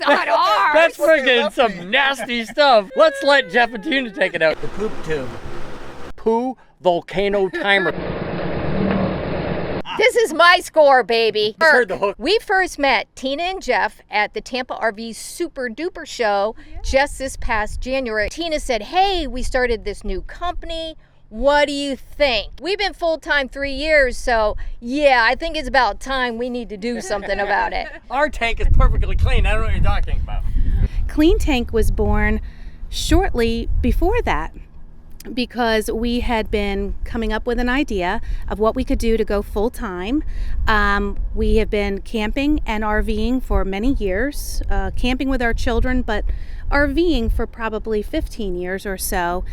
not ours. That's freaking some nasty stuff. Let's let Jeff and Tina take it out. The poop tube. Poo volcano timer. This is my score, baby. Just heard the hook. We first met Tina and Jeff at the Tampa RV Super Duper Show just this past January. Tina said, hey, we started this new company. What do you think? We've been full-time 3 years, so yeah, I think it's about time we need to do something about it. Our tank is perfectly clean. I don't know what you're talking about. Kleen Tank was born shortly before that because we had been coming up with an idea of what we could do to go full-time. We have been camping and RVing for many years, camping with our children, but RVing for probably 15 years or so.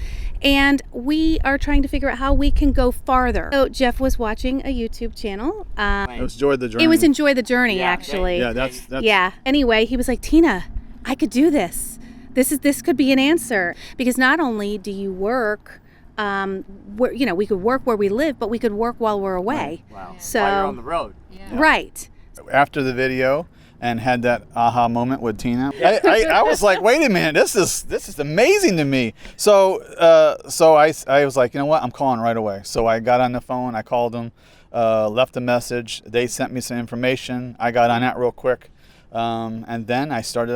And we are trying to figure out how we can go farther. So Jeff was watching a YouTube channel. It was Enjoy the Journey. It was Enjoy the Journey, actually. Yeah, that's Yeah. Anyway, he was like, Tina, I could do this. This could be an answer, because not only do you work, we could work where we live, but we could work while we're away. Wow. So while you're on the road. Right. After the video and had that aha moment with Tina, I was like, wait a minute, this is amazing to me. So I was like, you know what, I'm calling right away. So I got on the phone, I called them, left a message. They sent me some information. I got on that real quick. And then I started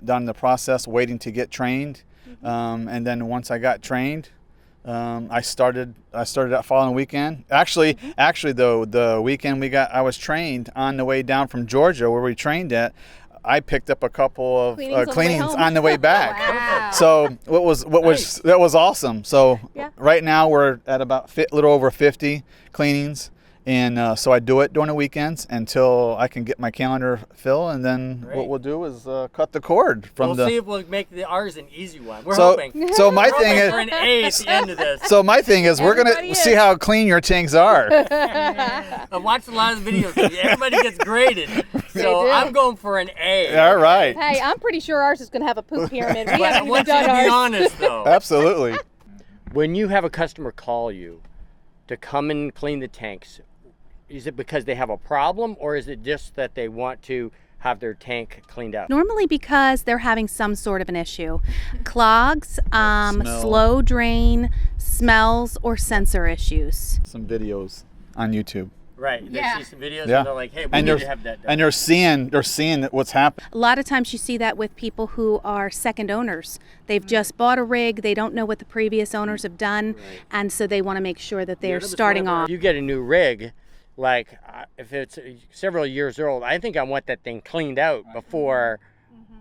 down the process, waiting to get trained. And then once I got trained, I started that following weekend. Actually, the weekend I was trained on the way down from Georgia, where we trained at. I picked up a couple of cleanings on the way back. Wow. So that was awesome. So right now we're at about a little over 50 cleanings. And so I do it during the weekends until I can get my calendar fill, and then what we'll do is cut the cord from We'll see if we'll make ours an easy one. We're so, hoping. So my We're thing hoping is, for an A at the end of this. So my thing is, we're gonna see how clean your tanks are. I've watched a lot of the videos. Everybody gets graded, so I'm going for an A. All right. Hey, I'm pretty sure ours is going to have a poop pyramid. We But I haven't want even you done to be ours. honest, though. Absolutely. When you have a customer call you to come and clean the tanks, is it because they have a problem, or is it just that they want to have their tank cleaned out? Normally because they're having some sort of an issue. Clogs, Smell. slow drain, smells, or sensor issues. Some videos on YouTube. Right. They see some videos Yeah. and they're like, hey, we And need to have that done. and they're seeing what's happening. A lot of times you see that with people who are second owners. They've just bought a rig, they don't know what the previous owners have done, and so they want to make sure that they're starting off. You get a new rig, like if it's several years old, I think I want that thing cleaned out before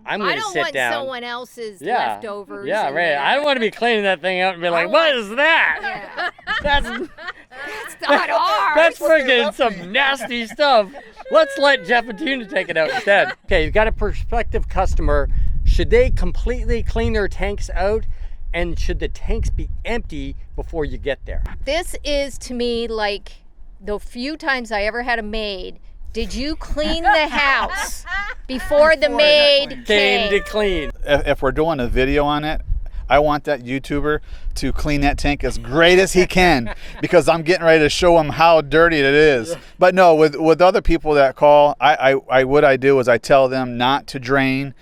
I'm going to sit down. I don't want someone else's leftovers. Yeah, right. I don't want to be cleaning that thing out and be like, what is that? That's not ours. That's freaking some nasty stuff. Let's let Jeff and Tina take it out instead. Okay, you've got a prospective customer. Should they completely clean their tanks out? And should the tanks be empty before you get there? This is, to me, like the few times I ever had a maid. Did you clean the house before the maid Came to came? clean. If we're doing a video on it, I want that YouTuber to clean that tank as great as he can, because I'm getting ready to show him how dirty it is. But no, with other people that call, what I do is I tell them not to drain.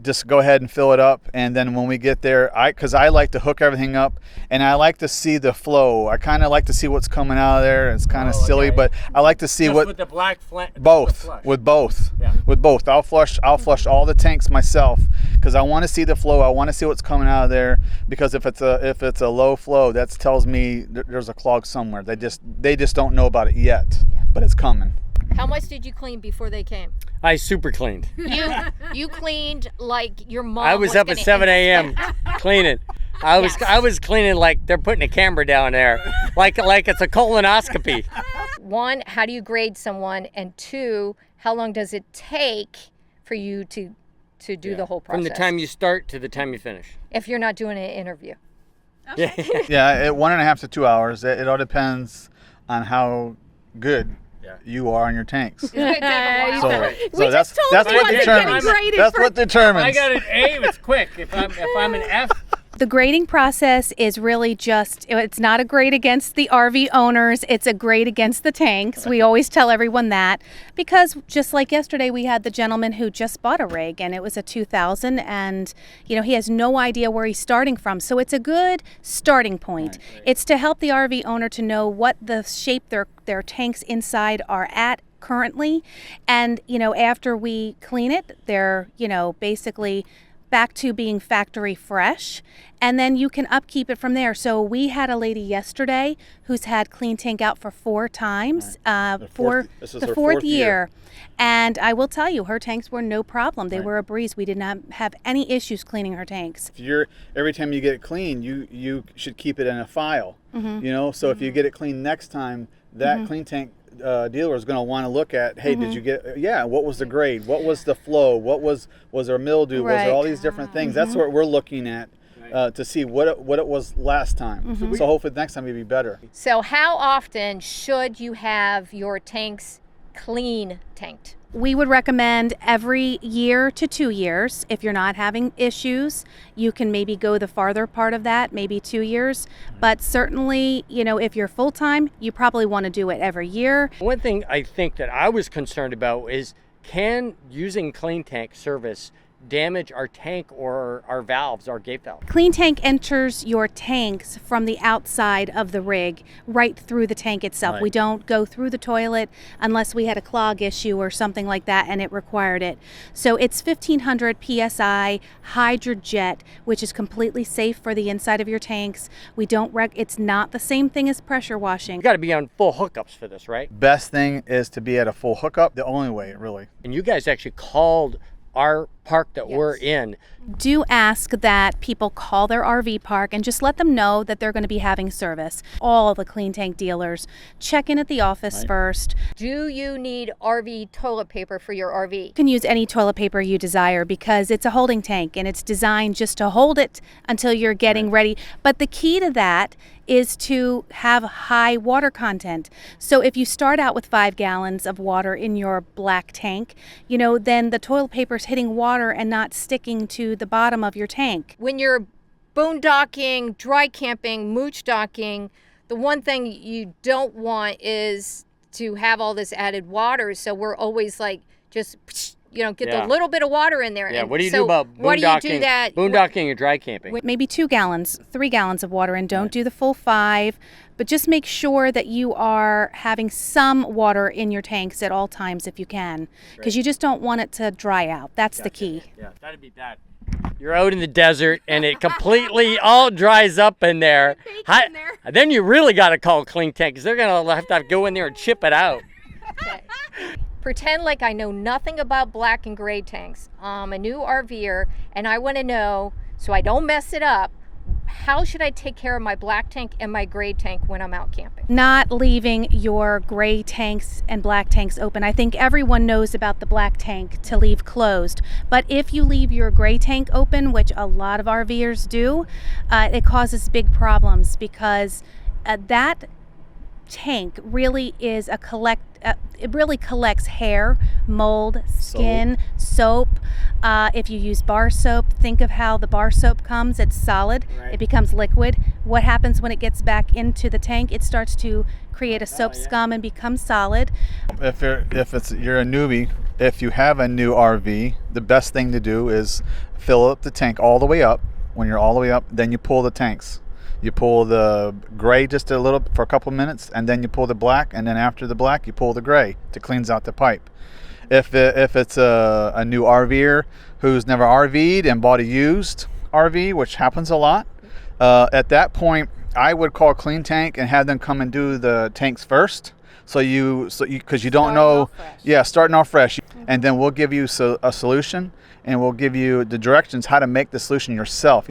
Just go ahead and fill it up, and then when we get there, because I like to hook everything up, and I like to see the flow. I kind of like to see what's coming out of there. It's kind of silly, but I like to see Just with the black both. Yeah. With both. I'll flush all the tanks myself, because I want to see the flow. I want to see what's coming out of there, because if it's a low flow, that tells me there's a clog somewhere. They just don't know about it yet, but it's coming. How much did you clean before they came? I super cleaned. You cleaned like your mom. I was up at 7 a.m. cleaning. I was cleaning like they're putting a camera down there, like it's a colonoscopy. One, how do you grade someone? And two, how long does it take for you to do the whole process? From the time you start to the time you finish. If you're not doing an interview. Yeah. Yeah, 1.5 to 2 hours. It all depends on how good you are on your tanks. So that's what determines. I got an A. It's quick. If I'm an F, The grading process is really just, it's not a grade against the RV owners, it's a grade against the tanks. We always tell everyone that, because just like yesterday, we had the gentleman who just bought a rig, and it was a 2000, and he has no idea where he's starting from. So it's a good starting point. Right. It's to help the RV owner to know what the shape their tanks inside are at currently, and after we clean it, they're basically back to being factory fresh, and then you can upkeep it from there. So we had a lady yesterday who's had Kleen Tank out for 4 times, for the fourth year. And I will tell you, her tanks were no problem. They were a breeze. We did not have any issues cleaning her tanks. If every time you get it cleaned, you should keep it in a file. So if you get it cleaned next time, that Kleen Tank dealer is going to want to look at, hey, did you get, what was the grade? What was the flow? Was there mildew? Right. Was there all these different things? That's what we're looking at to see what it was last time. So hopefully next time it'll be better. So how often should you have your tanks clean tanked? We would recommend every year to 2 years. If you're not having issues, you can maybe go the farther part of that, maybe 2 years. But certainly, if you're full-time, you probably want to do it every year. One thing I think that I was concerned about is, can using Kleen Tank service damage our tank or our valves, our gate valve? Kleen Tank enters your tanks from the outside of the rig, right through the tank itself. Right. We don't go through the toilet unless we had a clog issue or something like that and it required it. So it's 1500 PSI hydrojet, which is completely safe for the inside of your tanks. We don't it's not the same thing as pressure washing. You got to be on full hookups for this, right? Best thing is to be at a full hookup. The only way, really. And you guys actually called our park that we're in. Do ask that people call their RV park and just let them know that they're going to be having service. All the Kleen Tank dealers check in at the office first. Do you need RV toilet paper for your RV? You can use any toilet paper you desire because it's a holding tank and it's designed just to hold it until you're getting ready. But the key to that is to have high water content. So if you start out with 5 gallons of water in your black tank, then the toilet paper's hitting water and not sticking to the bottom of your tank. When you're boondocking, dry camping, mooch docking, the one thing you don't want is to have all this added water. So we're always like, just get the little bit of water in there. Yeah, and what do you so do about what do you do that? boondocking or dry camping? Maybe 2 gallons, 3 gallons of water, and don't do the full 5, but just make sure that you are having some water in your tanks at all times if you can, because you just don't want it to dry out. That's the key. Yeah, that'd be bad. You're out in the desert and it completely all dries up in there. Then you really got to call Kleen Tank because they're going to have to go in there and chip it out. Okay. Pretend like I know nothing about black and gray tanks. I'm a new RVer and I want to know, so I don't mess it up, how should I take care of my black tank and my gray tank when I'm out camping? Not leaving your gray tanks and black tanks open. I think everyone knows about the black tank to leave closed. But if you leave your gray tank open, which a lot of RVers do, it causes big problems because that tank really is it really collects hair, mold, skin, soap. If you use bar soap, think of how the bar soap comes. It's solid. It becomes liquid. What happens when it gets back into the tank? It starts to create a soap scum and become solid. If you're a newbie, if you have a new RV, the best thing to do is fill up the tank all the way up. When you're all the way up, then you pull the tanks. You pull the gray just a little for a couple minutes, and then you pull the black, and then after the black, you pull the gray to cleanse out the pipe. If it's a new RVer who's never RV'd and bought a used RV, which happens a lot, at that point, I would call Kleen Tank and have them come and do the tanks first. Because you don't know, starting off fresh, and then we'll give you a solution. And we'll give you the directions how to make the solution yourself.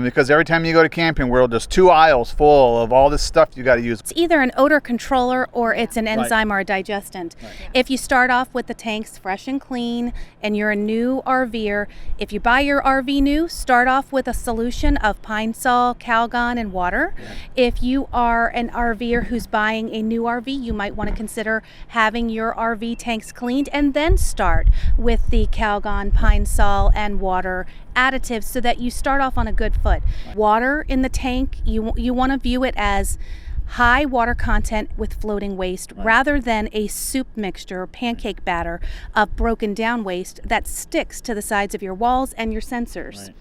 Because every time you go to Camping World, there's 2 aisles full of all this stuff you got to use. It's either an odor controller or it's an enzyme or a digestant. If you start off with the tanks fresh and clean and you're a new RVer, if you buy your RV new, start off with a solution of Pine Sol, Calgon, and water. If you are an RVer who's buying a new RV, you might might want to consider having your RV tanks cleaned and then start with the Calgon, Pine Sol, and water additives so that you start off on a good foot. Water in the tank, you want to view it as high water content with floating waste rather than a soup mixture or pancake batter of broken down waste that sticks to the sides of your walls and your sensors.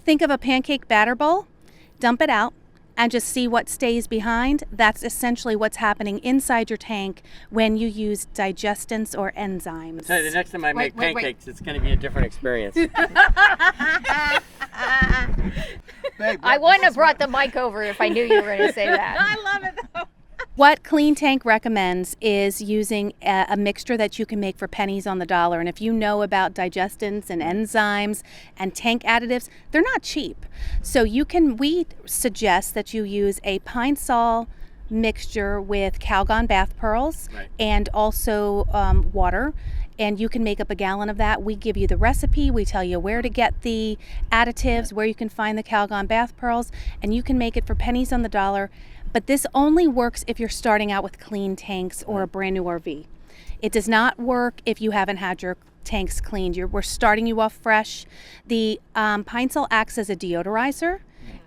Think of a pancake batter bowl, dump it out, and just see what stays behind. That's essentially what's happening inside your tank when you use digestants or enzymes. So the next time I make pancakes, it's going to be a different experience. Babe, I wouldn't have brought the mic over if I knew you were going to say that. I love it though. What Kleen Tank recommends is using a mixture that you can make for pennies on the dollar. And if you know about digestants and enzymes and tank additives, they're not cheap. So we suggest that you use a Pine Sol mixture with Calgon bath pearls and also water. And you can make up a gallon of that. We give you the recipe. We tell you where to get the additives, where you can find the Calgon bath pearls, and you can make it for pennies on the dollar. But this only works if you're starting out with clean tanks or a brand new RV. It does not work if you haven't had your tanks cleaned. We're starting you off fresh. The Pine Sol acts as a deodorizer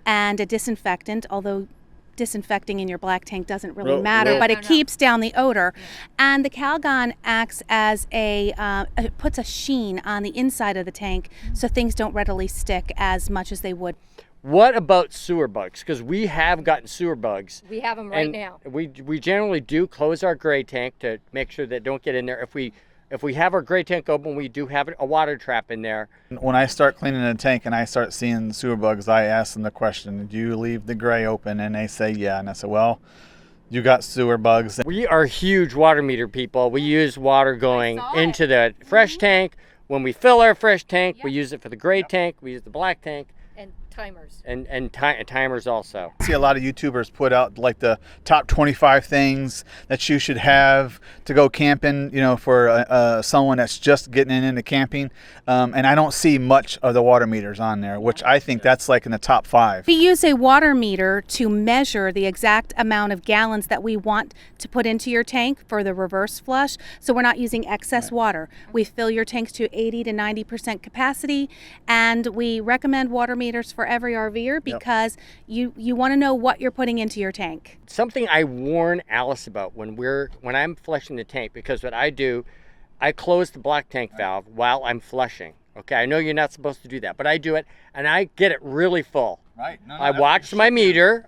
and a disinfectant, although disinfecting in your black tank doesn't really matter, but it keeps down the odor. And the Calgon acts as it puts a sheen on the inside of the tank so things don't readily stick as much as they would. What about sewer bugs? Because we have gotten sewer bugs. We have them right now. We generally do close our gray tank to make sure that don't get in there. If we have our gray tank open, we do have a water trap in there. When I start cleaning the tank and I start seeing sewer bugs, I ask them the question, do you leave the gray open? And they say, yeah. And I say, well, you got sewer bugs. We are huge water meter people. We use water going into the fresh tank. When we fill our fresh tank, we use it for the gray tank. We use the black tank. And timers. And timers also. I see a lot of YouTubers put out like the top 25 things that you should have to go camping, for someone that's just getting into camping. And I don't see much of the water meters on there, which I think that's like in the top 5. We use a water meter to measure the exact amount of gallons that we want to put into your tank for the reverse flush. So we're not using excess water. We fill your tanks to 80 to 90% capacity, and we recommend water meters for every RVer because you want to know what you're putting into your tank. Something I warn Alice about when I'm flushing the tank, because what I do, I close the black tank valve while I'm flushing. Okay, I know you're not supposed to do that, but I do it, and I get it really full. Right. I watch my meter.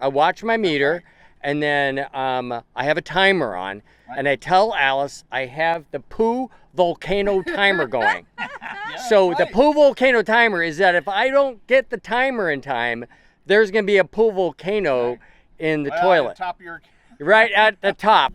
And then I have a timer on, and I tell Alice I have the Poo Volcano timer going. So the Poo Volcano timer is that if I don't get the timer in time, there's going to be a Poo Volcano in the toilet. Right at the top.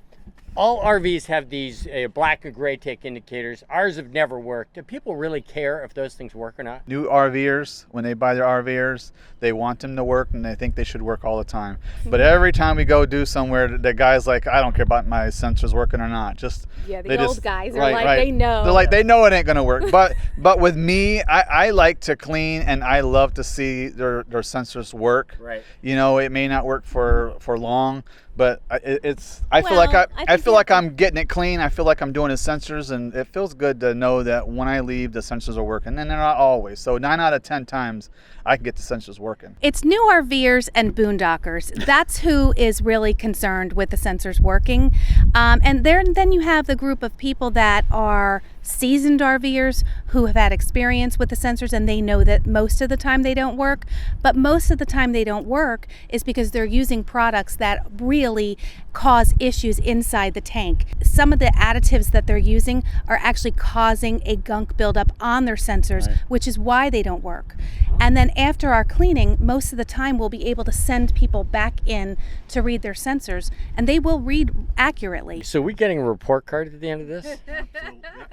All RVs have these black and gray tank indicators. Ours have never worked. Do people really care if those things work or not? New RVers, when they buy their RVers, they want them to work and they think they should work all the time. But every time we go do somewhere, the guy's like, I don't care about my sensors working or not. The old guys are they know. They're like, they know it ain't gonna work. But with me, I like to clean and I love to see their sensors work. Right. It may not work for long, but I feel like I'm getting it clean. I feel like I'm doing the sensors, and it feels good to know that when I leave, the sensors are working. And they're not always. So 9 out of 10 times, I can get the sensors working. It's new RVers and boondockers. That's who is really concerned with the sensors working. And then you have the group of people that are seasoned RVers who have had experience with the sensors, and they know that most of the time they don't work. But most of the time they don't work is because they're using products that really cause issues inside the tank. Some of the additives that they're using are actually causing a gunk buildup on their sensors, which is why they don't work. And then after our cleaning, most of the time we'll be able to send people back in to read their sensors, and they will read accurately. So we getting a report card at the end of this?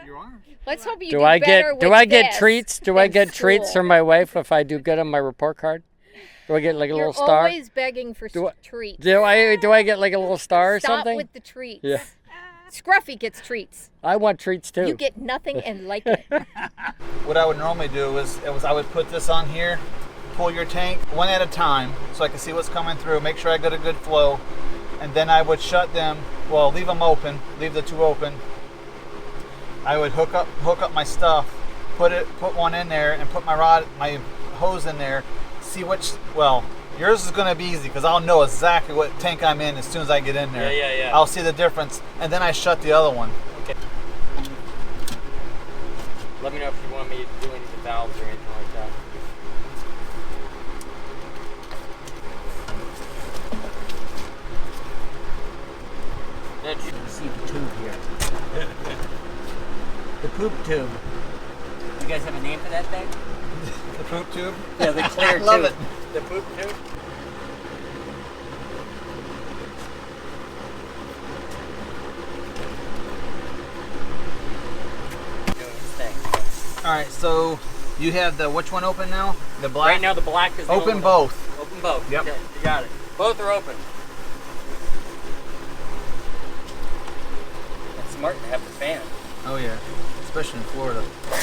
You are. Let's hope you Do do I better get do with I get this treats? Do I than get treats school. from my wife if I do good on my report card? Do I get like a You're little star? always begging for treats. Do I get like a little star or Stop something? with the treats. Yeah. Scruffy gets treats. I want treats too. You get nothing and like it. What I would normally do is I would put this on here, pull your tank one at a time so I can see what's coming through, make sure I get a good flow, and then I would shut them leave them open, leave the two open. I would hook up my stuff, put one in there, and put my hose in there. See which, yours is gonna be easy because I'll know exactly what tank I'm in as soon as I get in there. Yeah. I'll see the difference, and then I shut the other one. Okay. Let me know if you want me to do any of the valves or anything like that. Let's see the tube here. The poop tube. You guys have a name for that thing? The poop tube? Yeah, the clear tube. Love it. The poop tube? All right, so you have which one open now? The black? Right now the black is open both. Open both. Yep. Okay, you got it. Both are open. That's smart to have the fan. Oh yeah, especially in Florida. Yeah,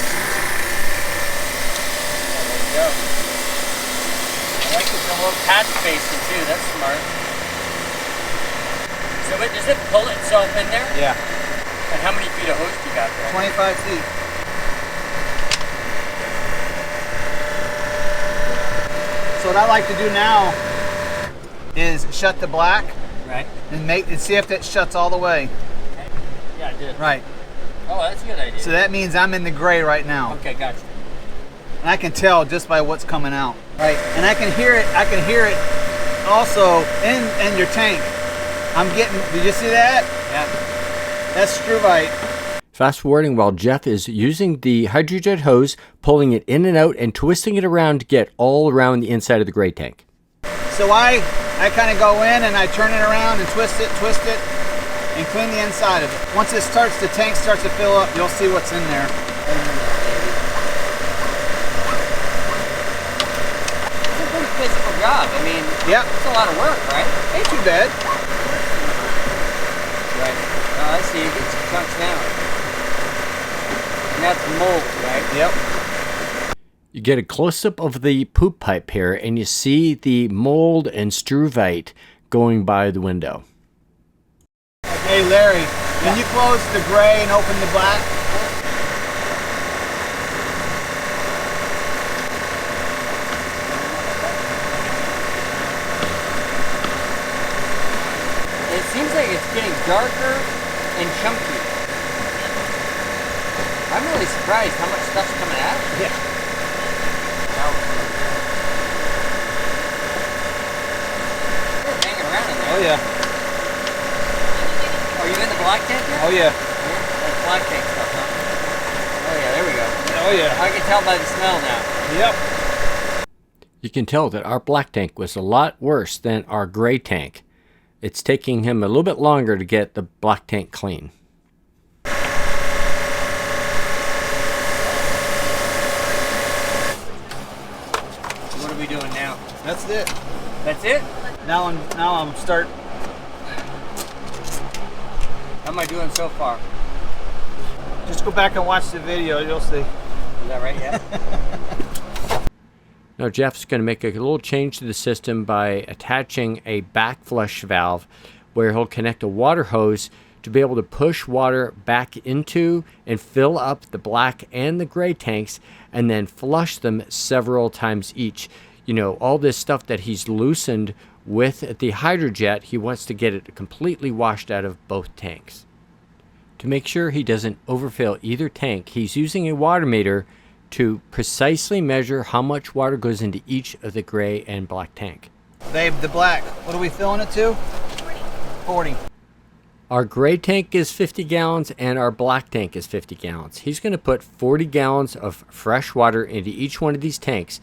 there you go. I like the little patch spacing too, that's smart. So does it pull itself in there? Yeah. And how many feet of hose do you got there? 25 feet. So what I like to do now is shut the black, right, and see if that shuts all the way. Okay. Yeah, I did. Right. Oh, that's a good idea. So that means I'm in the gray right now. Okay, gotcha. And I can tell just by what's coming out. Right. And I can hear it. I can hear it also in your tank. Did you see that? Yeah. That's struvite. Fast forwarding while Jeff is using the hydrojet hose, pulling it in and out and twisting it around to get all around the inside of the gray tank. So I kind of go in and I turn it around and twist it, and clean the inside of it. Once the tank starts to fill up, you'll see what's in there. It's a pretty physical job. I mean, yep. It's a lot of work, right? Ain't too bad. Right. Oh, I see. You get some chunks now. And that's mold, right? Yep. You get a close-up of the poop pipe here, and you see the mold and struvite going by the window. Hey, Larry, can you close the gray and open the black? It seems like it's getting darker and chunky. I'm really surprised how much stuff's coming out. Yeah. It's hanging around in there. Oh yeah. Are you in the black tank yet? Oh yeah. That's black tank stuff, huh? Oh yeah, there we go. Oh yeah. I can tell by the smell now. Yep. You can tell that our black tank was a lot worse than our gray tank. It's taking him a little bit longer to get the black tank clean. What are we doing now? That's it. That's it? Now I'm start. How am I doing so far? Just go back and watch the video. You'll see. Is that right? Yeah. Now Jeff's going to make a little change to the system by attaching a back flush valve where he'll connect a water hose to be able to push water back into and fill up the black and the gray tanks and then flush them several times each. You know, all this stuff that he's loosened with the hydrojet, he wants to get it completely washed out of both tanks. To make sure he doesn't overfill either tank, he's using a water meter to precisely measure how much water goes into each of the gray and black tank. Babe, the black, what are we filling it to? 40. Our gray tank is 50 gallons and our black tank is 50 gallons. He's going to put 40 gallons of fresh water into each one of these tanks.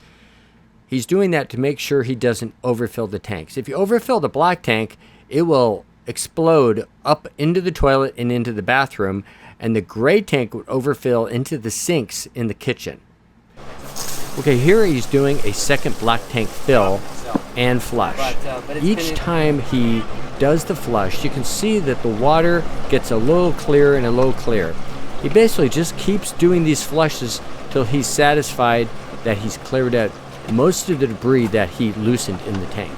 He's doing that to make sure he doesn't overfill the tanks. If you overfill the black tank, it will explode up into the toilet and into the bathroom, and the gray tank would overfill into the sinks in the kitchen. Okay, here he's doing a second black tank fill and flush. Each time he does the flush, you can see that the water gets a little clearer and a little clearer. He basically just keeps doing these flushes till he's satisfied that he's cleared out most of the debris that he loosened in the tank.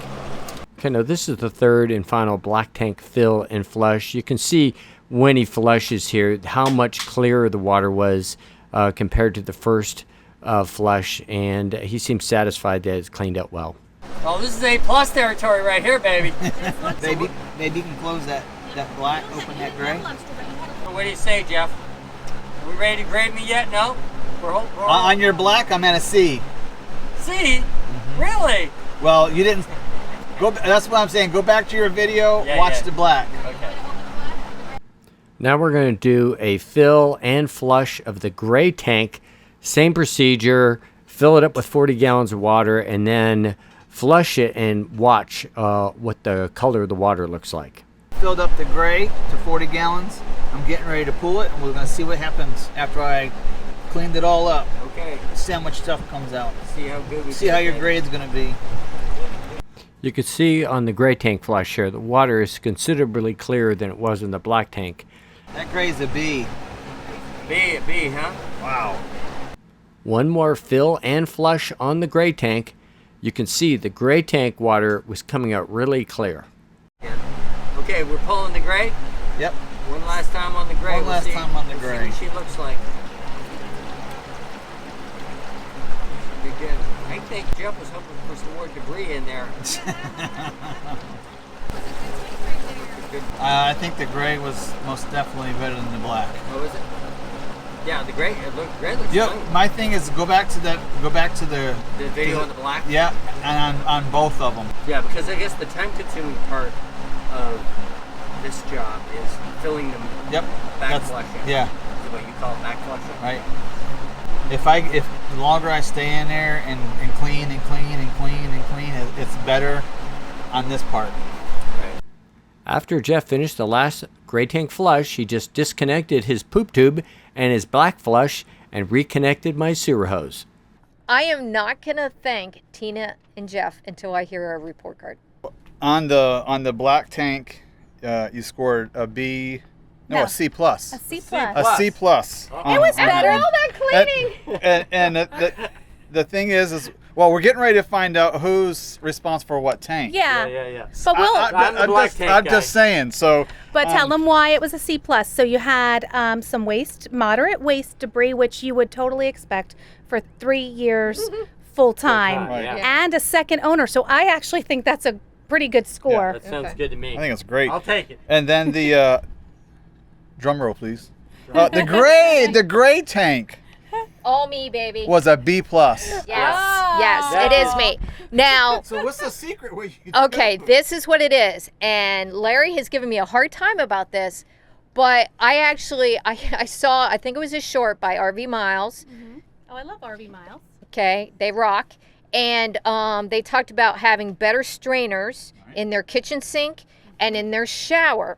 Okay, now this is the third and final black tank fill and flush. You can see when he flushes here how much clearer the water was compared to the first flush, and he seems satisfied that it's cleaned up well. Oh, this is A+ territory right here, baby. Maybe you can close that black, open that gray. What do you say, Jeff? Are we ready to grade me yet? No? We're On your black, I'm at a C. C? Mm-hmm. Really? Well, you didn't go. That's what I'm saying. Go back to your video. Watch the black. Okay. Now we're going to do a fill and flush of the gray tank. Same procedure. Fill it up with 40 gallons of water and then flush it and watch what the color of the water looks like. Filled up the gray to 40 gallons. I'm getting ready to pull it, and we're going to see what happens after I cleaned it all up. Okay. See how much stuff comes out. See how good we see how your grade's going to be. You can see on the gray tank flush here, the water is considerably clearer than it was in the black tank. That gray's a B. A B, huh? Wow. One more fill and flush on the gray tank. You can see the gray tank water was coming out really clear. Okay, we're pulling the gray? Yep. One last time on the gray. One last time on the gray. Let's see what she looks like. Be good. I think Jeff was hoping for some more debris in there. I think the gray was most definitely better than the black. Oh, is it? Yeah, the gray. Gray looks fine. My thing is go back to the video on the black. Yeah, and on both of them. Yeah, because I guess the time-consuming part of this job is filling them. Yep. Back flushing. Yeah. That's what you call it, back flushing. Right. If the longer I stay in there and clean and clean and clean and clean, it's better on this part. Right. After Jeff finished the last gray tank flush, he just disconnected his poop tube and his black flush and reconnected my sewer hose. I am not going to thank Tina and Jeff until I hear our report card. On the black tank, you scored a B. No, a C plus. A C+. A C plus. It was better. All that cleaning. And the thing is, well, we're getting ready to find out who's responsible for what tank. Yeah. But we'll. I'm just saying. So. But tell them why it was a C+. So you had some moderate waste debris, which you would totally expect for 3 years full time, Right. and a second owner. So I actually think that's a pretty good score. That sounds good to me. I think it's great. I'll take it. And then the drum roll, please. The gray tank All me, baby. was a B plus. Yes, it is me. Now, So what's the secret? okay, this is what it is. And Larry has given me a hard time about this, but I saw, I think it was a short by RV Miles. Oh, I love RV Miles. Okay, they rock. And they talked about having better strainers in their kitchen sink and in their shower.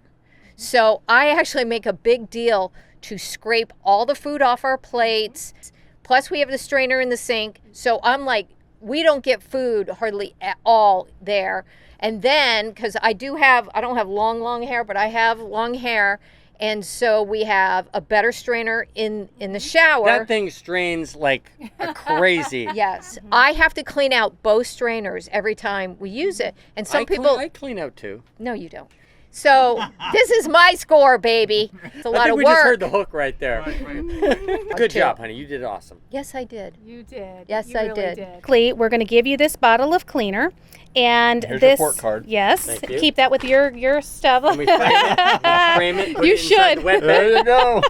So I actually make a big deal to scrape all the food off our plates. Plus we have the strainer in the sink. So I'm like, we don't get food hardly at all there. And then, because I don't have long hair, but I have long hair. And so we have a better strainer in the shower. That thing strains like a crazy. Yes. I have to clean out both strainers every time we use it. And some people... I clean out too. No, you don't. So this is my score, baby. It's a lot of we work. just heard the hook right there. Good job, honey. You did awesome. Yes, I did. You did. Yes, You I really did. Clee, we're going to give you this bottle of cleaner, and Here's this your report card. Yes, Thank you. keep that with your stuff. Can we frame it? Frame it, put You it inside should. the wet There bed? you go.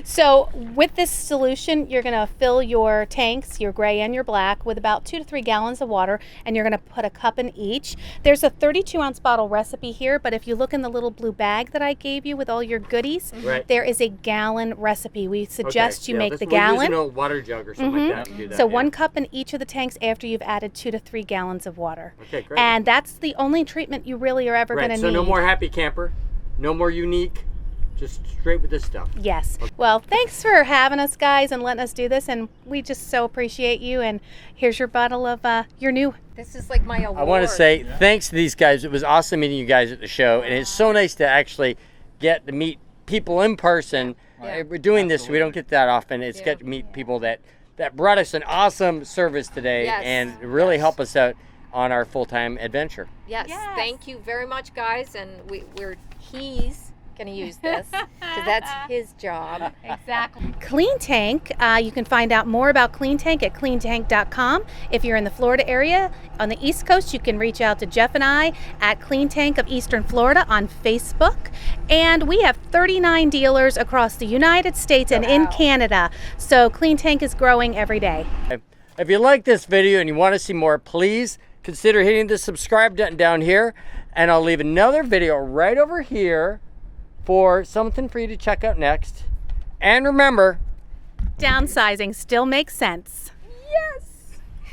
So with this solution, you're going to fill your tanks, your gray and your black, with about 2 to 3 gallons of water, and you're going to put a cup in each. There's a 32-ounce bottle recipe here, but if you look in the little blue bag that I gave you with all your goodies, Right. there is a gallon recipe. We suggest you yeah, make that's- the we'll use gallon. an old water jug or something like that. and do that, So yeah. 1 cup in each of the tanks after you've added 2 to 3 gallons of water. Okay, great. And that's the only treatment you really are ever going Right, to so need. no more happy camper, no more unique, just straight with this stuff. Yes. Well, thanks for having us, guys, and letting us do this. And we just so appreciate you. And here's your bottle of your new. This is like my award. I want to say thanks to these guys. It was awesome meeting you guys at the show, and it's so nice to actually get to meet people in person. We're doing this, we don't get that often. It's get to meet people that brought us an awesome service today Yes. and really help us out. on our full-time adventure. Yes. Thank you very much, guys. And he's going to use this because that's his job. Exactly. Kleen Tank, you can find out more about Kleen Tank at KleenTank.com. If you're in the Florida area on the East Coast, you can reach out to Jeff and I at Kleen Tank of Eastern Florida on Facebook. And we have 39 dealers across the United States and in Canada. So Kleen Tank is growing every day. If you like this video and you want to see more, please consider hitting the subscribe button down here. And I'll leave another video right over here for something for you to check out next. And remember, Downsizing still makes sense.